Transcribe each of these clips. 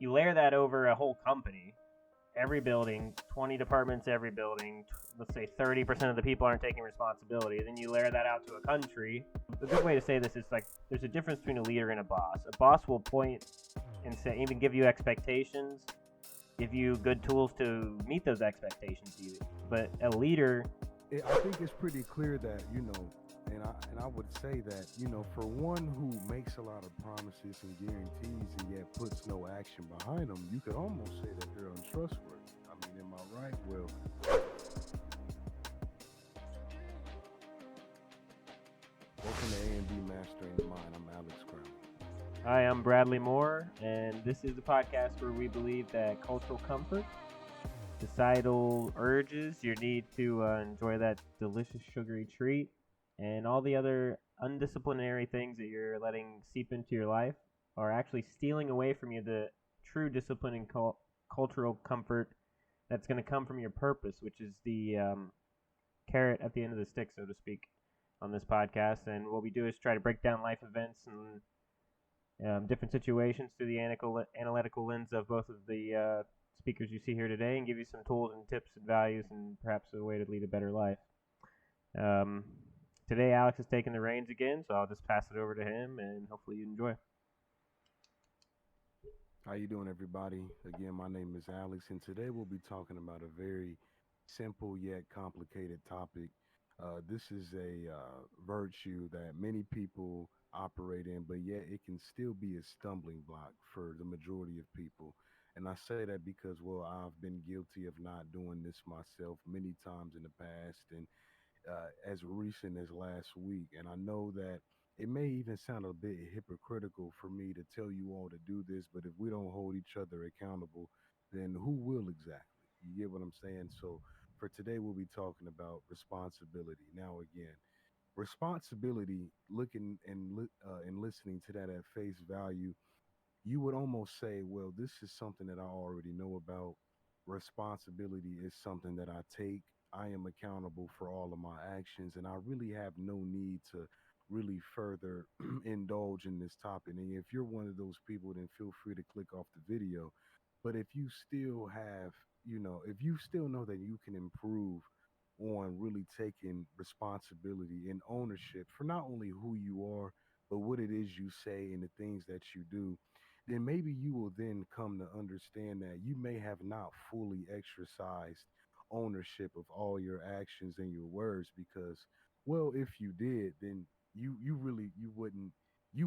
you layer that over a whole company, every building, 20 departments every building, let's say 30% of the people aren't taking responsibility. Then you layer that out to a country. A good way to say this is like there's a difference between a leader and a boss. A boss will point and say, even give you expectations, give you good tools to meet those expectations even. But a leader, I think it's pretty clear that, and I would say that, for one who makes a lot of promises and guarantees and yet puts no action behind them, you could almost say that they're untrustworthy. I mean, am I right? Well, welcome to A&B Mastering the Mind. I'm Alex Crown. Hi, I'm Bradley Moore, and this is the podcast where we believe that cultural comfort, societal urges, your need to enjoy that delicious sugary treat, and all the other undisciplinary things that you're letting seep into your life are actually stealing away from you the true discipline and cultural comfort that's going to come from your purpose, which is the carrot at the end of the stick, so to speak, on this podcast. And what we do is try to break down life events and different situations through the analytical lens of both of the speakers you see here today, and give you some tools and tips and values and perhaps a way to lead a better life. Today Alex is taking the reins again, so I'll just pass it over to him and hopefully you enjoy. How you doing, everybody? Again, my name is Alex, and today we'll be talking about a very simple yet complicated topic. This is a virtue that many people operate in, but yet it can still be a stumbling block for the majority of people. And I say that because, well, I've been guilty of not doing this myself many times in the past, and as recent as last week. And I know that it may even sound a bit hypocritical for me to tell you all to do this, but if we don't hold each other accountable, then who will exactly? You get what I'm saying? So for today, we'll be talking about responsibility. Now, again, responsibility, looking and listening to that at face value, you would almost say, well, this is something that I already know about. Responsibility is something that I take. I am accountable for all of my actions, and I really have no need to really further indulge in this topic. And if you're one of those people, then feel free to click off the video. But if you still have, if you still know that you can improve on really taking responsibility and ownership for not only who you are, but what it is you say and the things that you do, then maybe you will then come to understand that you may have not fully exercised ownership of all your actions and your words because, well, if you did, then you really you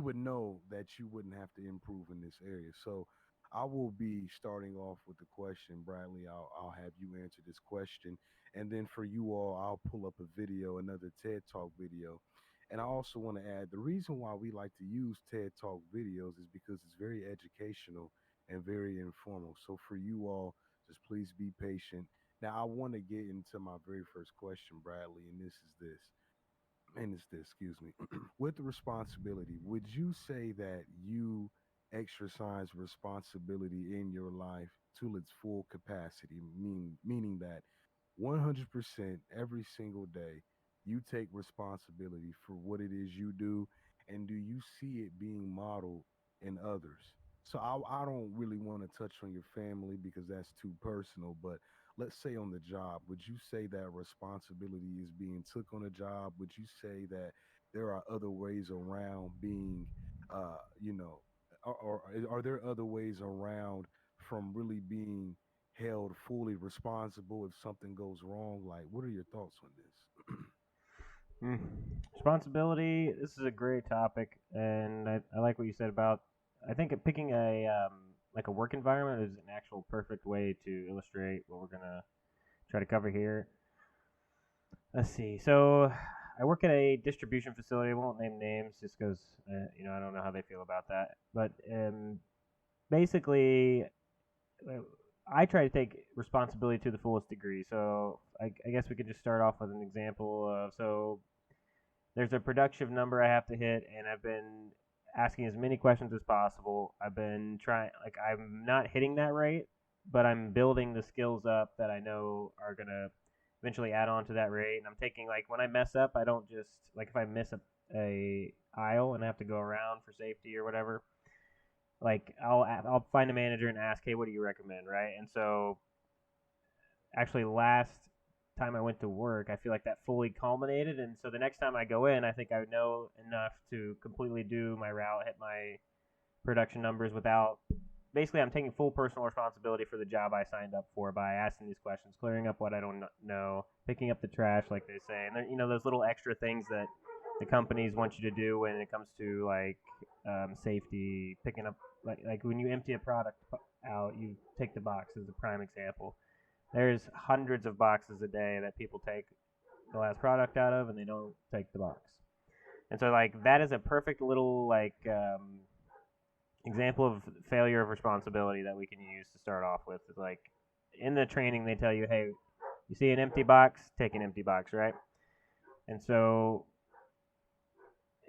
would know that you wouldn't have to improve in this area. So I will be starting off with the question, Bradley. I'll have you answer this question, and then for you all, I'll pull up a video, another TED Talk video. And I also want to add the reason why we like to use TED Talk videos is because it's very educational and very informal. So for you all, just please be patient. Now, I want to get into my very first question, Bradley, and excuse me. With the responsibility, would you say that you exercise responsibility in your life to its full capacity, meaning that 100% every single day you take responsibility for what it is you do, and do you see it being modeled in others? So I don't really want to touch on your family because that's too personal, but let's say on the job, would you say that responsibility is being took on a job? Would you say that there are other ways around being, uh, you know, or are there other ways around from really being held fully responsible if something goes wrong? Like, what are your thoughts on this? Hmm. Responsibility. This is a great topic, and I like what you said about. I think picking a like a work environment is an actual perfect way to illustrate what we're gonna try to cover here. Let's see. So, I work at a distribution facility. I won't name names just because I don't know how they feel about that. But basically, uh, I try to take responsibility to the fullest degree. So, I guess we could just start off with an example of there's a production number I have to hit, and I've been asking as many questions as possible. I've been trying, like, I'm not hitting that rate, but I'm building the skills up that I know are going to eventually add on to that rate. And I'm taking, like, when I mess up, I don't just, like, if I miss a aisle and I have to go around for safety or whatever, like I'll find a manager and ask, hey, what do you recommend, right? And so actually last time I went to work, I feel like that fully culminated, and so the next time I go in, I think I know enough to completely do my route, hit my production numbers without. Basically, I'm taking full personal responsibility for the job I signed up for by asking these questions, clearing up what I don't know, picking up the trash, like they say, and you know those little extra things that the companies want you to do when it comes to like safety, picking up like when you empty a product out, you take the box as a prime example. There's hundreds of boxes a day that people take the last product out of, and they don't take the box. And so like that is a perfect little like example of failure of responsibility that we can use to start off with. It's like in the training they tell you, hey, you see an empty box, take an empty box, right? And so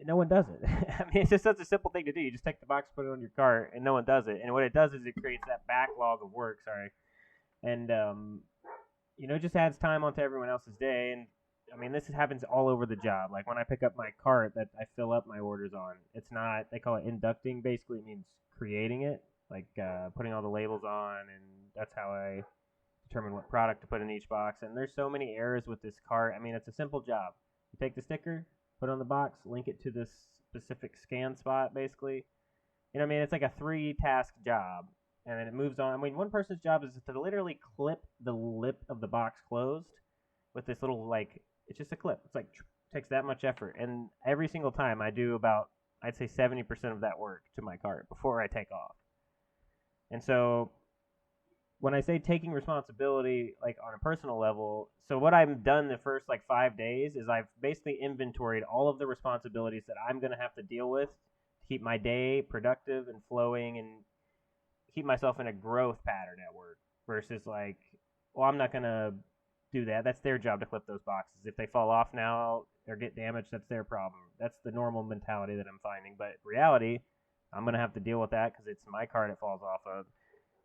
no one does it. I mean, it's just such a simple thing to do. You just take the box, put it on your cart, and no one does it. And what it does is it creates that backlog of work. Sorry, and you know, it just adds time onto everyone else's day. And I mean, this happens all over the job. Like when I pick up my cart that I fill up my orders on, it's not, they call it inducting. Basically, it means creating it, like putting all the labels on, and that's how I determine what product to put in each box. And there's so many errors with this cart. I mean, it's a simple job. You take the sticker, put it on the box, link it to this specific scan spot, basically. You know what I mean? It's like a 3-task job. And then it moves on. I mean, one person's job is to literally clip the lip of the box closed with this little, like, it's just a clip. It's like, takes that much effort. And every single time I do about, I'd say 70% of that work to my cart before I take off. And so when I say taking responsibility, like on a personal level, so what I've done the first like 5 days is I've basically inventoried all of the responsibilities that I'm going to have to deal with to keep my day productive and flowing and keep myself in a growth pattern at work versus like, well, I'm not going to do that. That's their job to clip those boxes. If they fall off now or get damaged, that's their problem. That's the normal mentality that I'm finding. But reality, I'm going to have to deal with that because it's my cart it falls off of.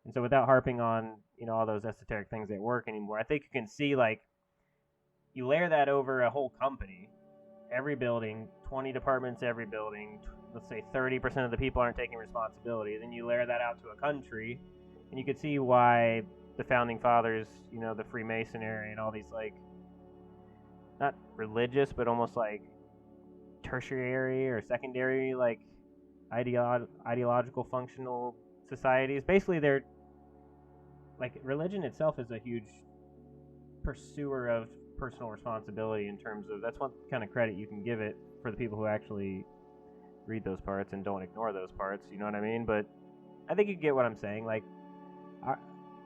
And so without harping on, you know, all those esoteric things that work anymore, I think you can see like you layer that over a whole company, every building, 20 departments every building, let's say 30% of the people aren't taking responsibility. Then you layer that out to a country, and you could see why the founding fathers, you know, the Freemasonry and all these like, not religious, but almost like tertiary or secondary like ideological functional societies. Basically, they're like religion itself is a huge pursuer of personal responsibility in terms of that's one kind of credit you can give it for the people who actually read those parts and don't ignore those parts, you know what I mean? But I think you get what I'm saying. Like,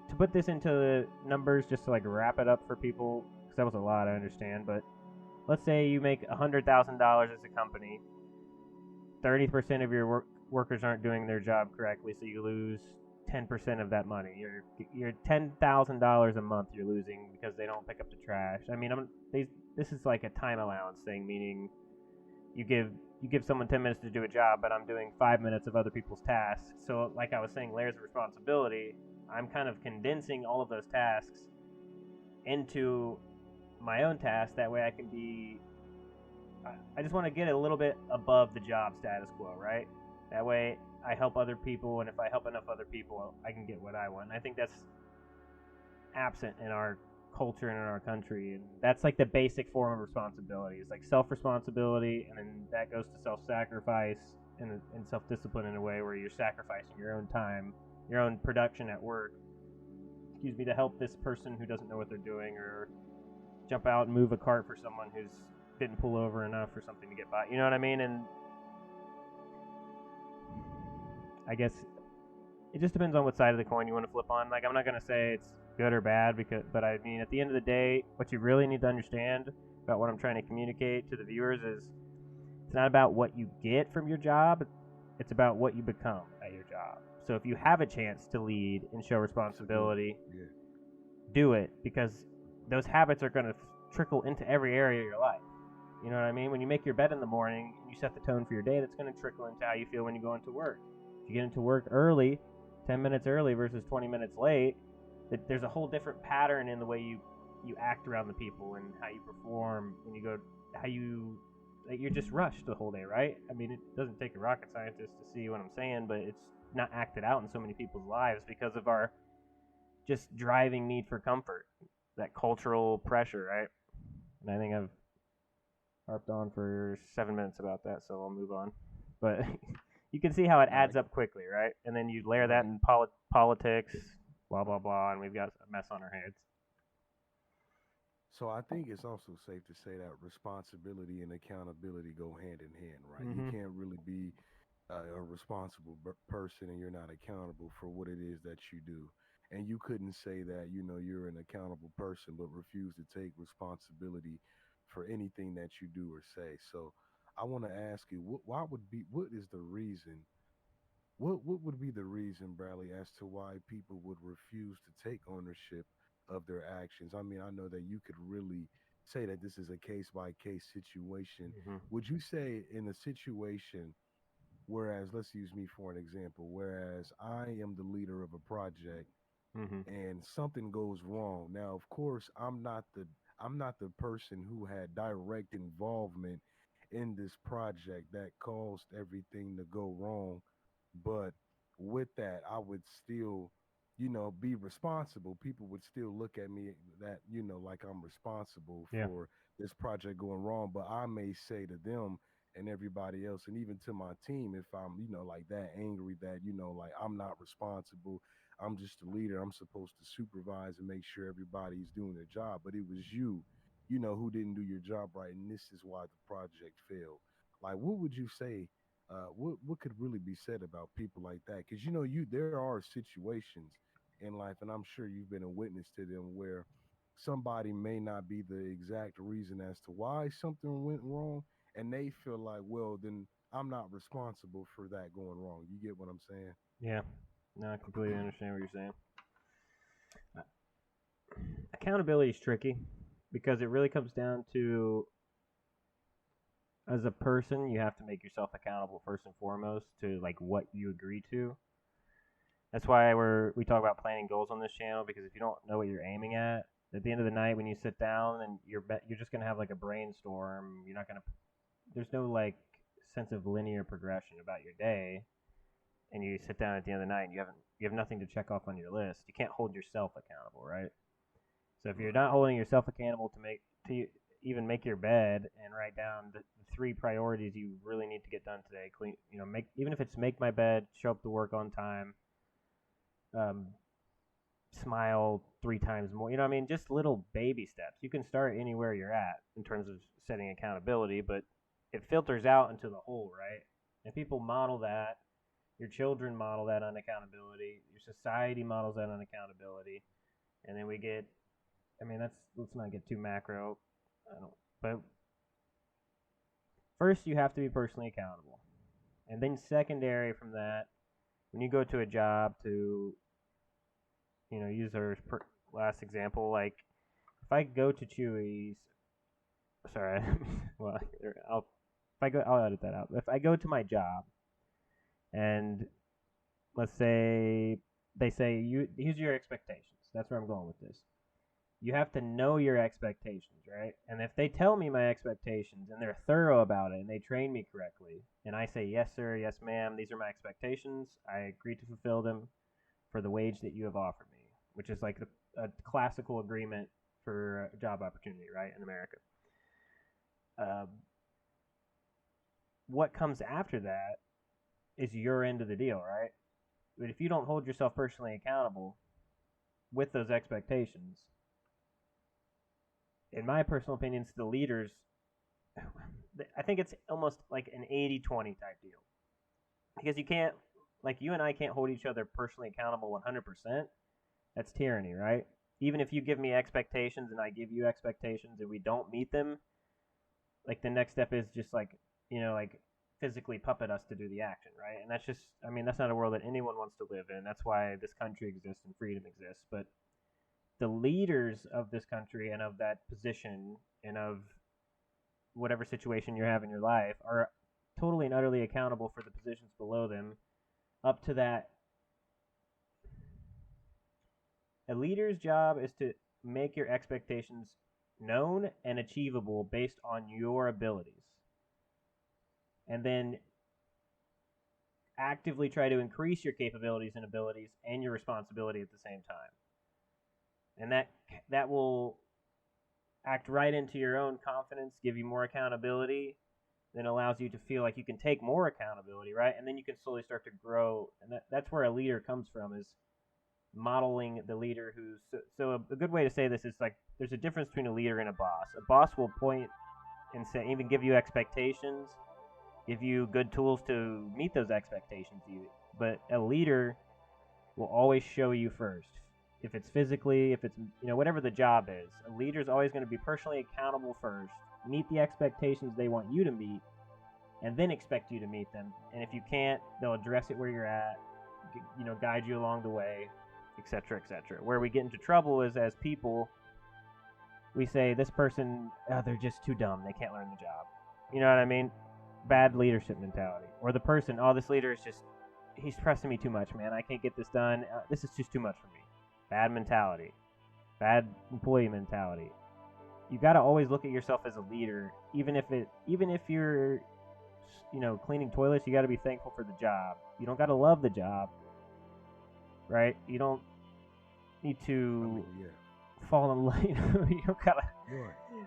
to put this into numbers, just to like wrap it up for people, because that was a lot, I understand. But let's say you make $100,000 as a company, 30% of your workers aren't doing their job correctly, so you lose 10% of that money. You're $10,000 a month you're losing because they don't pick up the trash. I mean, this is like a time allowance thing, meaning you give someone 10 minutes to do a job, but I'm doing 5 minutes of other people's tasks. So like I was saying, layers of responsibility, I'm kind of condensing all of those tasks into my own task. That way I can be, I just want to get a little bit above the job status quo, right? That way I help other people, and if I help enough other people, I can get what I want. And I think that's absent in our culture and in our country, and that's like the basic form of responsibility. It's like self-responsibility, and then that goes to self-sacrifice and self-discipline in a way where you're sacrificing your own time, your own production at work, to help this person who doesn't know what they're doing, or jump out and move a cart for someone who's didn't pull over enough or something to get by. You know what I mean? And I guess it just depends on what side of the coin you want to flip on. Like, I'm not going to say it's good or bad, but I mean, at the end of the day, what you really need to understand about what I'm trying to communicate to the viewers is it's not about what you get from your job, it's about what you become at your job. So if you have a chance to lead and show responsibility, do it, because those habits are going to trickle into every area of your life. You know what I mean? When you make your bed in the morning and you set the tone for your day, that's going to trickle into how you feel when you go into work. If you get into work early, 10 minutes early versus 20 minutes late, there's a whole different pattern in the way you act around the people and how you perform when you go, you're just rushed the whole day, right? I mean, it doesn't take a rocket scientist to see what I'm saying, but it's not acted out in so many people's lives because of our just driving need for comfort, that cultural pressure, right? And I think I've harped on for 7 minutes about that, so I'll move on. But you can see how it adds up quickly, right? And then you layer that in politics, blah, blah, blah, and we've got a mess on our hands. So I think it's also safe to say that responsibility and accountability go hand in hand, right? Mm-hmm. You can't really be a responsible person and you're not accountable for what it is that you do. And you couldn't say that, you know, you're an accountable person but refuse to take responsibility for anything that you do or say. So I want to ask you, what is the reason what would be the reason, Bradley, as to why people would refuse to take ownership of their actions? I mean, I know that you could really say that this is a case by case situation. Mm-hmm. Would you say in a situation, whereas let's use me for an example, whereas I am the leader of a project Mm-hmm. and something goes wrong. Now, of course, I'm not the person who had direct involvement in this project that caused everything to go wrong, but with that, I would still, you know, be responsible. People would still look at me that, you know, like I'm responsible Yeah. for this project going wrong, but I may say to them and everybody else and even to my team, if I'm, you know, like that angry that, you know, like I'm not responsible, I'm just a leader. I'm supposed to supervise and make sure everybody's doing their job. But it was you know, who didn't do your job right, and this is why the project failed. Like, what would you say? What could really be said about people like that? Because you know, there are situations in life, and I'm sure you've been a witness to them where somebody may not be the exact reason as to why something went wrong, and they feel like, well, then I'm not responsible for that going wrong. You get what I'm saying? Yeah. No, I completely understand what you're saying. Accountability is tricky because it really comes down to, as a person, you have to make yourself accountable first and foremost to like what you agree to. That's why we talk about planning goals on this channel, because if you don't know what you're aiming at the end of the night when you sit down, and you're just gonna have like a brainstorm. You're not gonna There's no like sense of linear progression about your day, and you sit down at the end of the night and you have nothing to check off on your list. You can't hold yourself accountable, right? So if you're not holding yourself accountable to even make your bed and write down the three priorities you really need to get done today, clean, even if it's make my bed, show up to work on time, um, smile 3 times more. You know what I mean? Just little baby steps. You can start anywhere you're at in terms of setting accountability, but it filters out into the whole, right? And people model that. Your children model that on accountability. Your society models that on accountability. And then we get, let's not get too macro. But first you have to be personally accountable. And then secondary from that, when you go to a job, to use our last example, like if I go to Chewy's, sorry, well, I'll edit that out. If I go to my job and let's say they say, here's your expectations. That's where I'm going with this. You have to know your expectations, right? And if they tell me my expectations and they're thorough about it and they train me correctly, and I say, yes, sir, yes, ma'am, these are my expectations, I agree to fulfill them for the wage that you have offered me, which is like a classical agreement for a job opportunity, right, in America. What comes after that is your end of the deal, right? But if you don't hold yourself personally accountable with those expectations, in my personal opinion, it's the leaders. I think it's almost like an 80-20 type deal. Because you can't, like you and I can't hold each other personally accountable 100%. That's tyranny, right? Even if you give me expectations and I give you expectations and we don't meet them, like the next step is just like, like physically puppet us to do the action, right? And that's just, that's not a world that anyone wants to live in. That's why this country exists and freedom exists. But the leaders of this country and of that position and of whatever situation you have in your life are totally and utterly accountable for the positions below them up to that. A leader's job is to make your expectations known and achievable based on your abilities. And then actively try to increase your capabilities and abilities and your responsibility at the same time. And that will act right into your own confidence, give you more accountability, then allows you to feel like you can take more accountability, right? And then you can slowly start to grow. And that's where a leader comes from, is modeling the leader who's so a good way to say this is like there's a difference between a leader and a boss. A boss will point and say, even give you expectations, give you good tools to meet those expectations, but a leader will always show you first. If it's physically, if it's, whatever the job is, a leader is always going to be personally accountable first, meet the expectations they want you to meet, and then expect you to meet them. And if you can't, they'll address it where you're at, guide you along the way, etc., etc. Where we get into trouble is, as people, we say, this person, they're just too dumb, they can't learn the job. You know what I mean? Bad leadership mentality. Or the person, this leader is just, he's pressing me too much, man, I can't get this done, this is just too much for me. Bad mentality. Bad employee mentality. You got to always look at yourself as a leader, even if you're, cleaning toilets, you got to be thankful for the job. You don't got to love the job, right? You don't need to fall in love. You don't gotta.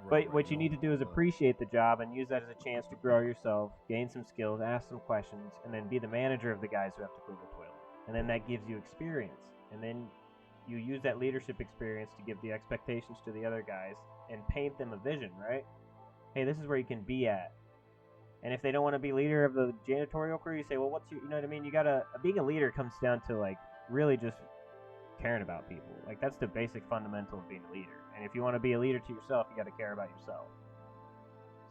But what you need to do is appreciate the job and use that as a chance to grow yourself, gain some skills, ask some questions, and then be the manager of the guys who have to clean the toilet. And then that gives you experience, and then you use that leadership experience to give the expectations to the other guys and paint them a vision, right? Hey, this is where you can be at. And if they don't want to be leader of the janitorial crew, you say, well, what's your, you know what I mean? You gotta, being a leader comes down to like really just caring about people. Like that's the basic fundamental of being a leader. And if you want to be a leader to yourself, you got to care about yourself.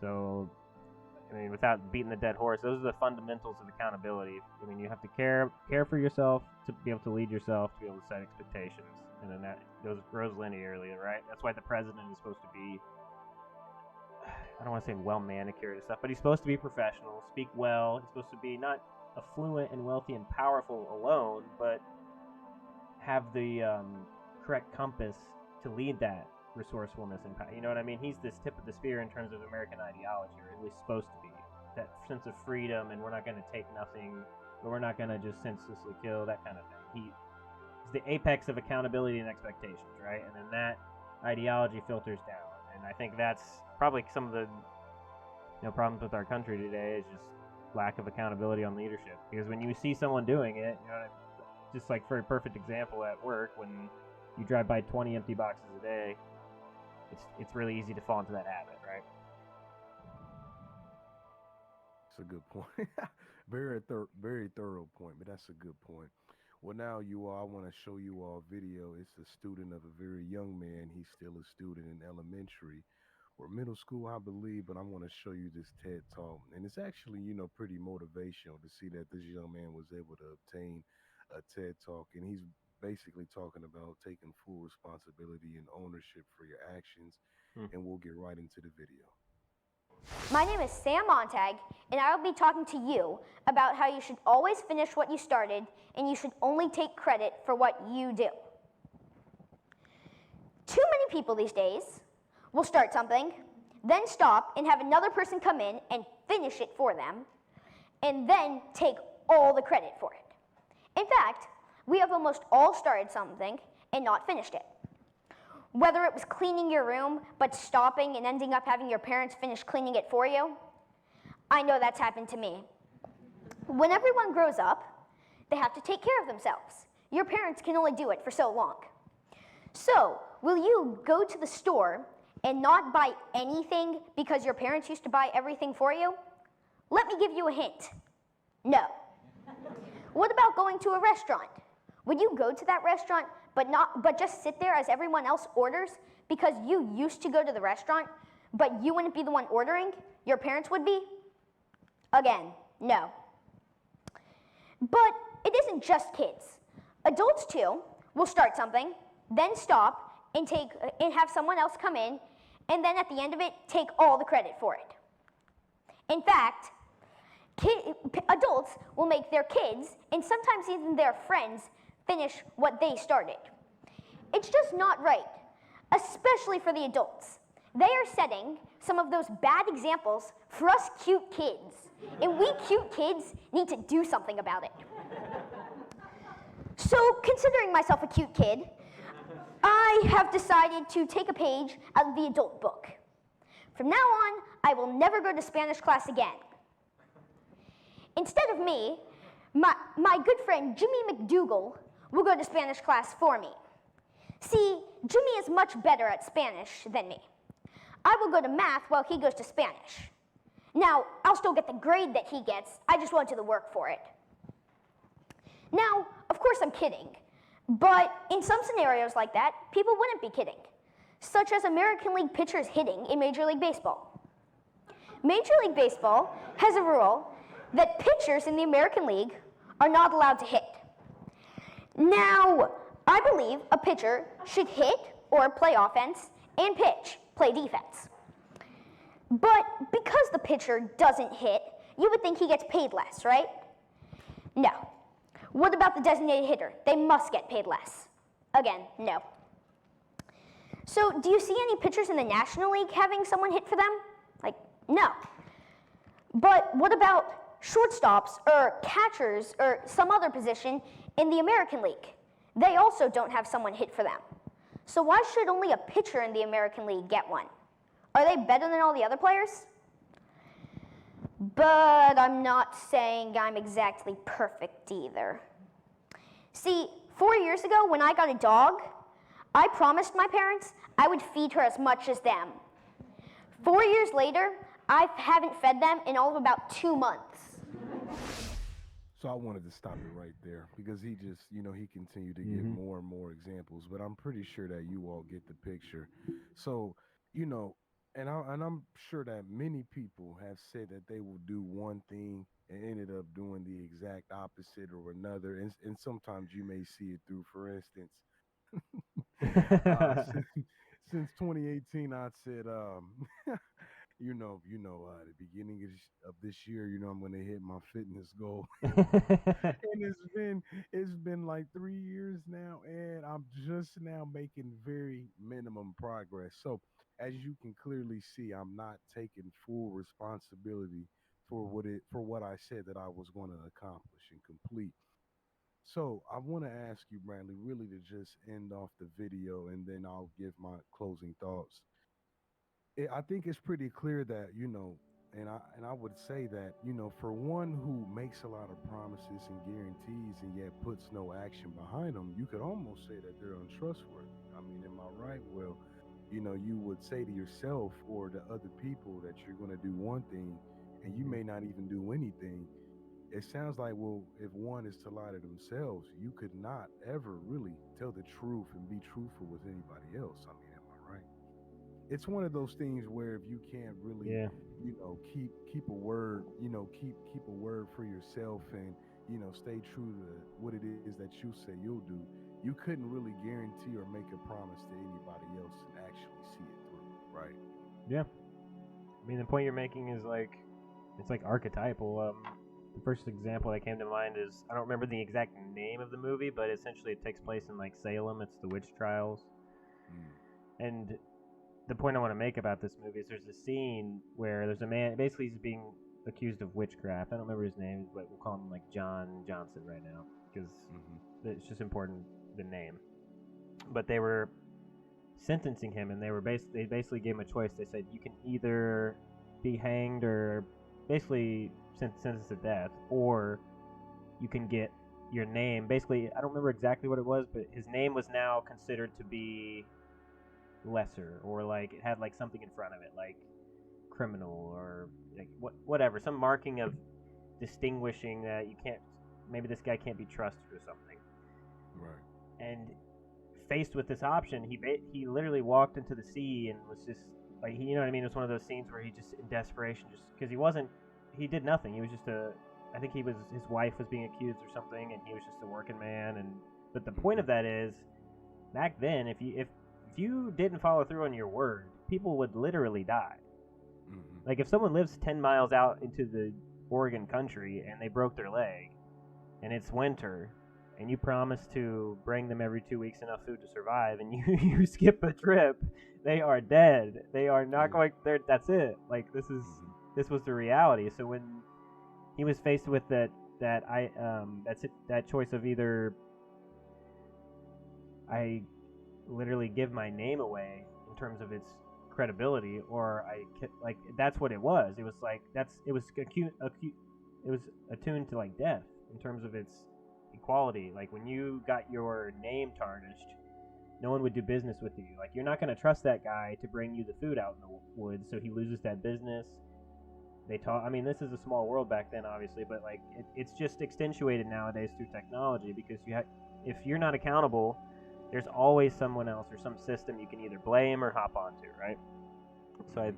So, I mean, without beating the dead horse, those are the fundamentals of accountability. I mean, you have to care for yourself to be able to lead yourself, to be able to set expectations, and then that grows linearly, right? That's why the president is supposed to be, I don't want to say well manicured and stuff, but he's supposed to be professional, speak well. He's supposed to be not affluent and wealthy and powerful alone, but have the correct compass to lead that resourcefulness and power. You know what I mean? He's this tip of the spear in terms of American ideology, or at least supposed to be. That sense of freedom, and we're not going to take nothing, but we're not going to just senselessly kill, that kind of thing. He's the apex of accountability and expectations, right? And then that ideology filters down. And I think that's probably some of the problems with our country today, is just lack of accountability on leadership. Because when you see someone doing it, just like for a perfect example at work, when you drive by 20 empty boxes a day, it's really easy to fall into that habit, right? That's a good point. Very thorough point, but that's a good point. Well, now I want to show you all a video. It's a student of a very young man. He's still a student in elementary or middle school, I believe, but I want to show you this TED Talk. And it's actually, pretty motivational to see that this young man was able to obtain a TED Talk. And he's basically talking about taking full responsibility and ownership for your actions. And we'll get right into the video. My name is Sam Montag, and I will be talking to you about how you should always finish what you started, and you should only take credit for what you do. Too many people these days will start something, then stop and have another person come in and finish it for them, and then take all the credit for it. In fact, we have almost all started something and not finished it. Whether it was cleaning your room, but stopping and ending up having your parents finish cleaning it for you, I know that's happened to me. When everyone grows up, they have to take care of themselves. Your parents can only do it for so long. So, will you go to the store and not buy anything because your parents used to buy everything for you? Let me give you a hint. No. What about going to a restaurant? Would you go to that restaurant but just sit there as everyone else orders because you used to go to the restaurant, but you wouldn't be the one ordering? Your parents would be? Again, no. But it isn't just kids. Adults too will start something, then stop and have someone else come in, and then at the end of it, take all the credit for it. In fact, adults will make their kids, and sometimes even their friends, finish what they started. It's just not right, especially for the adults. they are setting some of those bad examples for us cute kids. And we cute kids need to do something about it. So, considering myself a cute kid, I have decided to take a page out of the adult book. From now on, I will never go to Spanish class again. Instead of me, my good friend Jimmy McDougal will go to Spanish class for me. See, Jimmy is much better at Spanish than me. I will go to math while he goes to Spanish. Now, I'll still get the grade that he gets, I just won't do the work for it. Now, of course I'm kidding, but in some scenarios like that, people wouldn't be kidding, such as American League pitchers hitting in Major League Baseball. Major League Baseball has a rule that pitchers in the American League are not allowed to hit. Now, I believe a pitcher should hit or play offense and pitch, play defense. But because the pitcher doesn't hit, you would think he gets paid less, right? No. What about the designated hitter? They must get paid less. Again, no. So, do you see any pitchers in the National League having someone hit for them? Like, no. But what about shortstops or catchers or some other position in the American League? They also don't have someone hit for them. So why should only a pitcher in the American League get one? Are they better than all the other players? But I'm not saying I'm exactly perfect either. See, 4 years ago when I got a dog, I promised my parents I would feed her as much as them. 4 years later, I haven't fed them in all of about 2 months. So I wanted to stop it right there because he just, he continued to give more and more examples, but I'm pretty sure that you all get the picture. So, and I'm sure that many people have said that they will do one thing and ended up doing the exact opposite or another. And sometimes you may see it through, for instance, since 2018, I said, the beginning of this year, I'm going to hit my fitness goal. And it's been like 3 years now, and I'm just now making very minimum progress. So as you can clearly see, I'm not taking full responsibility for what I said that I was going to accomplish and complete. So I want to ask you, Bradley, really to just end off the video, and then I'll give my closing thoughts. I think it's pretty clear that and I would say that for one who makes a lot of promises and guarantees and yet puts no action behind them, you could almost say that they're untrustworthy. I mean, am I right? Well, you would say to yourself or to other people that you're going to do one thing, and you may not even do anything. It sounds like, well, if one is to lie to themselves, you could not ever really tell the truth and be truthful with anybody else. I mean, am I right? It's one of those things where if you can't really, keep a word, keep a word for yourself and, stay true to what it is that you say you'll do, you couldn't really guarantee or make a promise to anybody else and actually see it through, right? Yeah. I mean, the point you're making is it's like archetypal. The first example that came to mind is, I don't remember the exact name of the movie, but essentially it takes place in Salem. It's the witch trials. And the point I want to make about this movie is there's a scene where there's a man, basically he's being accused of witchcraft. I don't remember his name, but we'll call him John Johnson right now because it's just important, the name. But they were sentencing him, and they basically gave him a choice. They said you can either be hanged or basically sentenced to death, or you can get your name. Basically, I don't remember exactly what it was, but his name was now considered to be lesser, or it had something in front of it, like criminal or whatever, some marking of distinguishing that you can't, maybe this guy can't be trusted or something. Right. And faced with this option, he literally walked into the sea and was just you know what I mean? It was one of those scenes where he just in desperation, just because he did nothing. He was just I think his wife was being accused or something, and he was just a working man. But the point of that is, back then, if you didn't follow through on your word, people would literally die. Like if someone lives 10 miles out into the Oregon country and they broke their leg, and it's winter, and you promise to bring them every 2 weeks enough food to survive, and you skip a trip, they are dead. They are not going there. That's it. Like this was the reality. So when he was faced with that choice of either I literally give my name away in terms of its credibility, or like that's what it was. It was like it was attuned to like death in terms of its equality. Like when you got your name tarnished, no one would do business with you. Like you're not going to trust that guy to bring you the food out in the woods, so he loses that business. I mean, this is a small world back then, obviously, but like it's just extenuated nowadays through technology, because if you're not accountable, there's always someone else or some system you can either blame or hop onto, right? So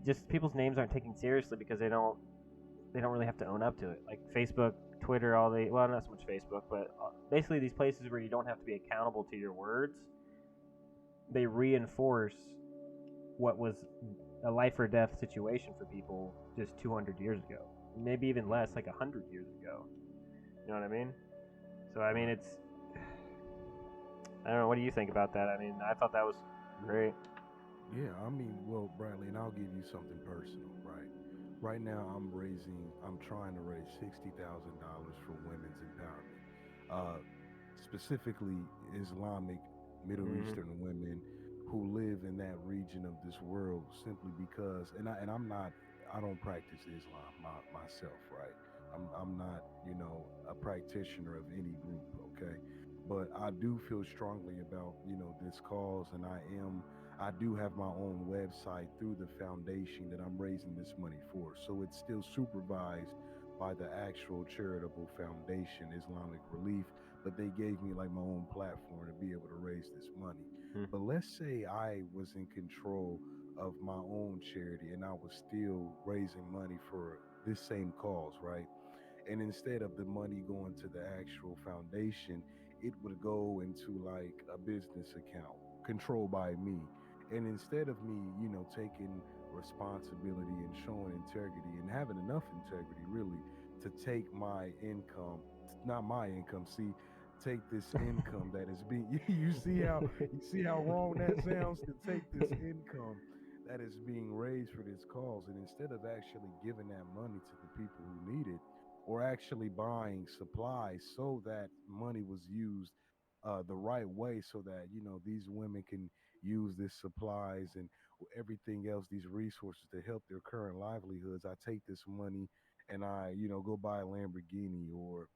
just people's names aren't taken seriously because they don't really have to own up to it. Like Facebook, Twitter, well, not so much Facebook, but basically these places where you don't have to be accountable to your words, they reinforce what was a life or death situation for people just 200 years ago, maybe even less, like 100 years ago. You know what I mean? So I mean, I don't know. What do you think about that? I mean, I thought that was great. Yeah, I mean, well, Bradley, and I'll give you something personal, right? Right now, I'm trying to raise $60,000 for women's empowerment, specifically Islamic, Middle Eastern women who live in that region of this world, simply because, I don't practice Islam myself, right? I'm not, a practitioner of any group, okay? But I do feel strongly about, this cause, and I do have my own website through the foundation that I'm raising this money for. So it's still supervised by the actual charitable foundation, Islamic Relief, but they gave me like my own platform to be able to raise this money. But let's say I was in control of my own charity and I was still raising money for this same cause, right? And instead of the money going to the actual foundation, it would go into like a business account controlled by me. And instead of me, taking responsibility and showing integrity and having enough integrity really to take my income, not my income, take this income that is being you see how wrong that sounds, to take this income that is being raised for this cause, and instead of actually giving that money to the people who need it, or actually buying supplies so that money was used the right way, so that these women can use these supplies and everything else, these resources to help their current livelihoods. I take this money and I go buy a Lamborghini, or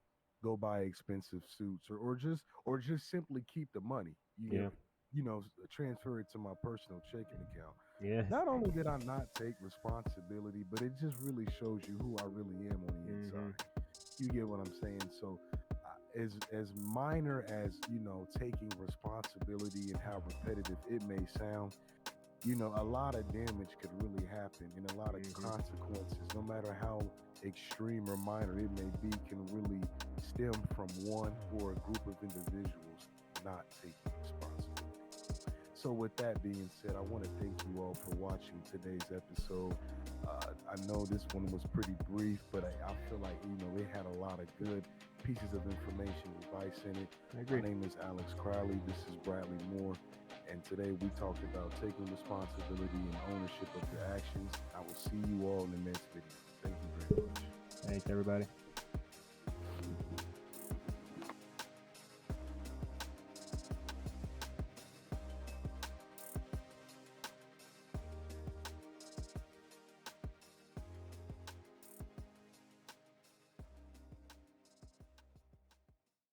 go buy expensive suits, or just simply keep the money. Transfer it to my personal checking account. Yes. Not only did I not take responsibility, but it just really shows you who I really am on the inside. You get what I'm saying? So as minor as taking responsibility and how repetitive it may sound, a lot of damage could really happen, and a lot of consequences, no matter how extreme or minor it may be, can really stem from one or a group of individuals not taking responsibility. So with that being said, I want to thank you all for watching today's episode. I know this one was pretty brief, but I feel like it had a lot of good pieces of information, advice in it. I agree. My name is Alex Crowley. This is Bradley Moore. And today we talked about taking responsibility and ownership of your actions. I will see you all in the next video. Thank you very much. Thanks, everybody.